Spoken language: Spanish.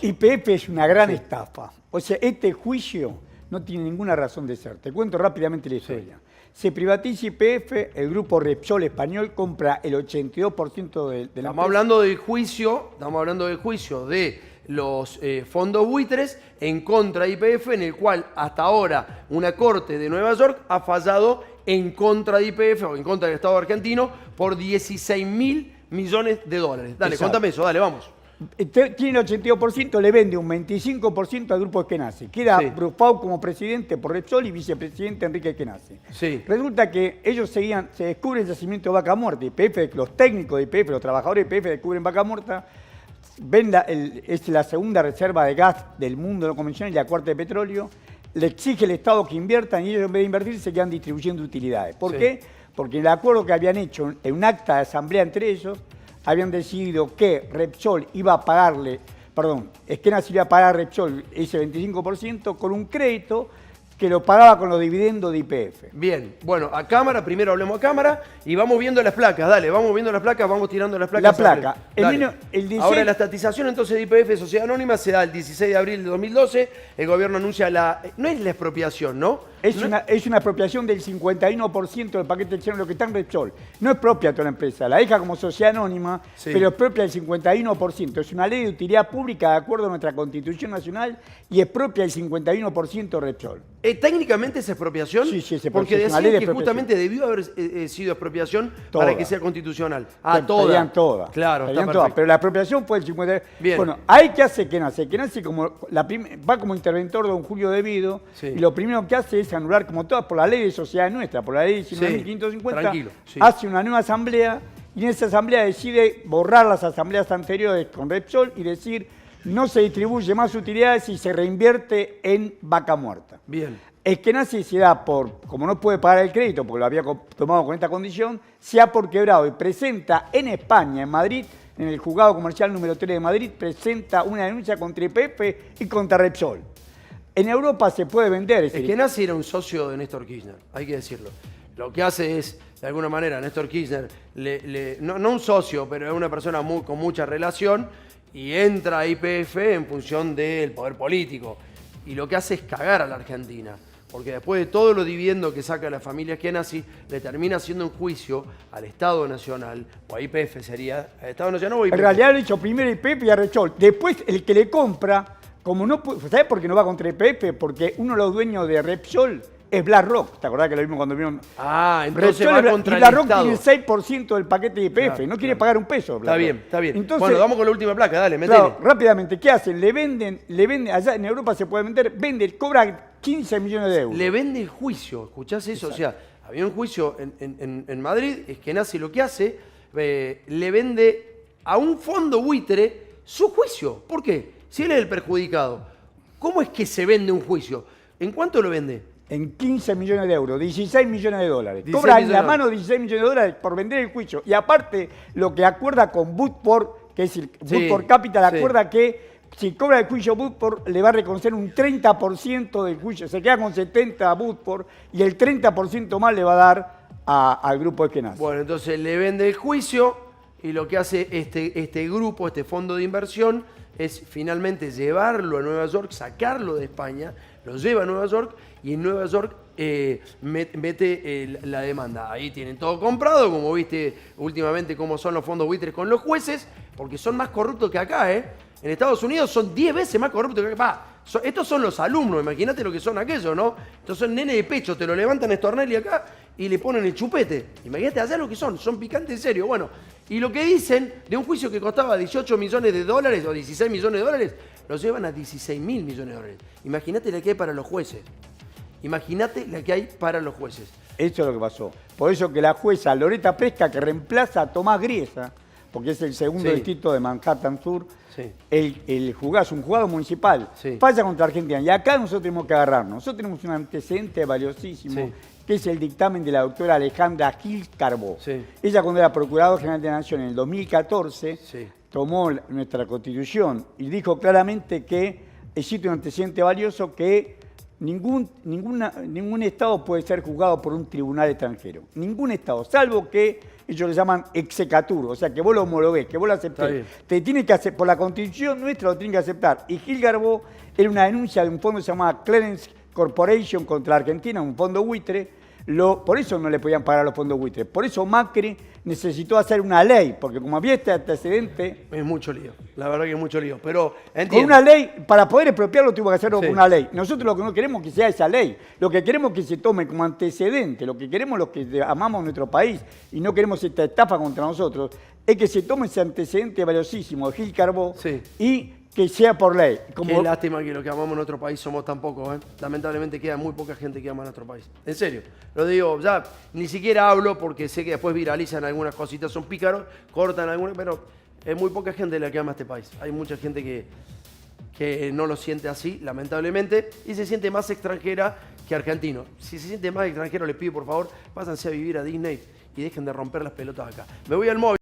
YPF es una gran estafa. O sea, este juicio no tiene ninguna razón de ser. Te cuento rápidamente la historia. Se privatiza YPF, el grupo Repsol español compra el 82% de la empresa. Estamos hablando del juicio de los fondos buitres en contra de YPF, en el cual hasta ahora una corte de Nueva York ha fallado en contra de YPF o en contra del Estado argentino por 16.000 millones de dólares. Dale, Exacto. contame eso, dale, vamos. Tiene el 82%, le vende un 25% al grupo Eskenazi. Queda Brufau como presidente por Repsol y vicepresidente Enrique Eskenazi. Sí. Resulta que ellos se descubre el yacimiento de Vaca Muerta. YPF, los técnicos de YPF, los trabajadores de YPF descubren Vaca Muerta. Es la segunda reserva de gas del mundo no convencional y la cuarta de petróleo. Le exige el Estado que inviertan y ellos en vez de invertir se quedan distribuyendo utilidades. ¿Por qué? Porque en el acuerdo que habían hecho en un acta de asamblea entre ellos, habían decidido que Repsol iba a pagarle, Eskenazi iba a pagar a Repsol ese 25% con un crédito que lo pagaba con los dividendos de YPF. Bien, bueno, a cámara, primero hablemos a cámara y vamos viendo las placas, dale, vamos viendo las placas, vamos tirando las placas. La placa. Ahora la estatización entonces de YPF, Sociedad Anónima, se da el 16 de abril de 2012, el gobierno anuncia no es la expropiación, ¿no? Es una expropiación del 51% del paquete de lo que está en Repsol. No es propia toda la empresa, la deja como sociedad anónima, pero es propia del 51%. Es una ley de utilidad pública de acuerdo a nuestra Constitución Nacional y es propia del 51% Repsol. ¿Técnicamente es expropiación? Sí, sí, es expropiación. Porque Es una decían ley de que justamente debió haber sido expropiación Toda. para que sea constitucional. Pedían todas. Claro, Pedían está todas, perfecto. pero la expropiación fue el 50%. Bien. Bueno, ahí que hace Eskenazi. Eskenazi va como interventor de don Julio Devido y lo primero que hace es anular, como todas, por la ley de sociedad nuestra, por la ley 19.550, tranquilo, hace una nueva asamblea y en esa asamblea decide borrar las asambleas anteriores con Repsol y decir no se distribuye más utilidades y se reinvierte en Vaca Muerta. Bien. Eskenazi se da como no puede pagar el crédito porque lo había tomado con esta condición, se da por quebrado y presenta en España, en Madrid, en el juzgado comercial número 3 de Madrid, presenta una denuncia contra YPF y contra Repsol. En Europa se puede vender. Eskenazi era un socio de Néstor Kirchner, hay que decirlo. Lo que hace es, de alguna manera, Néstor Kirchner, no un socio, pero es una persona con mucha relación y entra a YPF en función del poder político. Y lo que hace es cagar a la Argentina. Porque después de todo lo dividendo que saca la familia Eskenazi, le termina haciendo un juicio al Estado Nacional, o a YPF sería, Estado Nacional o YPF. En realidad lo ha hecho primero YPF y a Repsol. Después el que le compra, como no puede, ¿sabes por qué no va contra YPF? Porque uno de los dueños de Repsol es BlackRock. ¿Te acordás que lo vimos cuando vieron? Ah, entonces Repsol va contra y el BlackRock Estado. tiene el 6% del paquete de YPF. Claro, no quiere pagar un peso. Está bien, está bien. Entonces, bueno, vamos con la última placa, dale, metele. claro, rápidamente, ¿qué hacen? Le venden, allá en Europa se puede vender, cobra 15 millones de euros. Le vende el juicio, ¿escuchás eso? Exacto. O sea, había un juicio en Madrid, Eskenazi lo que hace, le vende a un fondo buitre su juicio. ¿Por qué? Si él es el perjudicado, ¿cómo es que se vende un juicio? ¿En cuánto lo vende? En 15 millones de euros, 16 millones de dólares. 16 Cobra en millones la mano 16 millones de dólares por vender el juicio. Y aparte, lo que acuerda con Woodport, que es el Woodport Capital, acuerda que si cobra el juicio Woodport, le va a reconocer un 30% del juicio. Se queda con 70 a Woodport y el 30% más le va a dar al grupo Eskenazi. Bueno, entonces le vende el juicio y lo que hace este grupo, este fondo de inversión, es finalmente llevarlo a Nueva York, sacarlo de España, lo lleva a Nueva York y en Nueva York mete la demanda. Ahí tienen todo comprado, como viste últimamente cómo son los fondos buitres con los jueces, porque son más corruptos que acá, ¿eh? En Estados Unidos son 10 veces más corruptos que acá. Estos son los alumnos, imagínate lo que son aquellos, ¿no? Estos son nenes de pecho, te lo levantan a Stornelli acá y le ponen el chupete. Imagínate allá lo que son picantes en serio. Bueno, y lo que dicen de un juicio que costaba 18 millones de dólares o 16 millones de dólares, lo llevan a 16.000 millones de dólares. Imagínate la que hay para los jueces. Imagínate la que hay para los jueces. Eso es lo que pasó. Por eso que la jueza Loreta Presca, que reemplaza a Tomás Griesa, porque es el segundo distrito de Manhattan Sur, el juzgado es un juzgado municipal, falla contra Argentina. Y acá nosotros tenemos que agarrarnos. Nosotros tenemos un antecedente valiosísimo, que es el dictamen de la doctora Alejandra Gil Carbó. Ella, cuando era Procuradora General de la Nación en el 2014, tomó nuestra Constitución y dijo claramente que existe un antecedente valioso que ningún Estado puede ser juzgado por un tribunal extranjero. Ningún Estado, salvo que ellos le llaman execatur, o sea, que vos lo homologués, que vos lo aceptés. Te tiene que hacer, por la Constitución nuestra lo tiene que aceptar. Y Gil Garbó era una denuncia de un fondo que se llamaba Clarence Corporation contra la Argentina, un fondo buitre. Por eso no le podían pagar a los fondos buitres. Por eso Macri necesitó hacer una ley, porque como había este antecedente... Es mucho lío, la verdad que es mucho lío, pero entiendo. Con una ley, para poder expropiarlo tuvo que hacerlo con una ley. Nosotros lo que no queremos es que sea esa ley, lo que queremos es que se tome como antecedente, lo que queremos los que amamos nuestro país y no queremos esta estafa contra nosotros, es que se tome ese antecedente valiosísimo de Gil Garbó y que sea por ley. Qué lástima que los que amamos nuestro país somos tan pocos, ¿eh? Lamentablemente queda muy poca gente que ama nuestro país. En serio, lo digo, ya ni siquiera hablo porque sé que después viralizan algunas cositas, son pícaros, cortan algunas, pero es muy poca gente la que ama este país. Hay mucha gente que no lo siente así, lamentablemente, y se siente más extranjera que argentino. Si se siente más extranjero, les pido por favor, pásense a vivir a Disney y dejen de romper las pelotas acá. Me voy al móvil.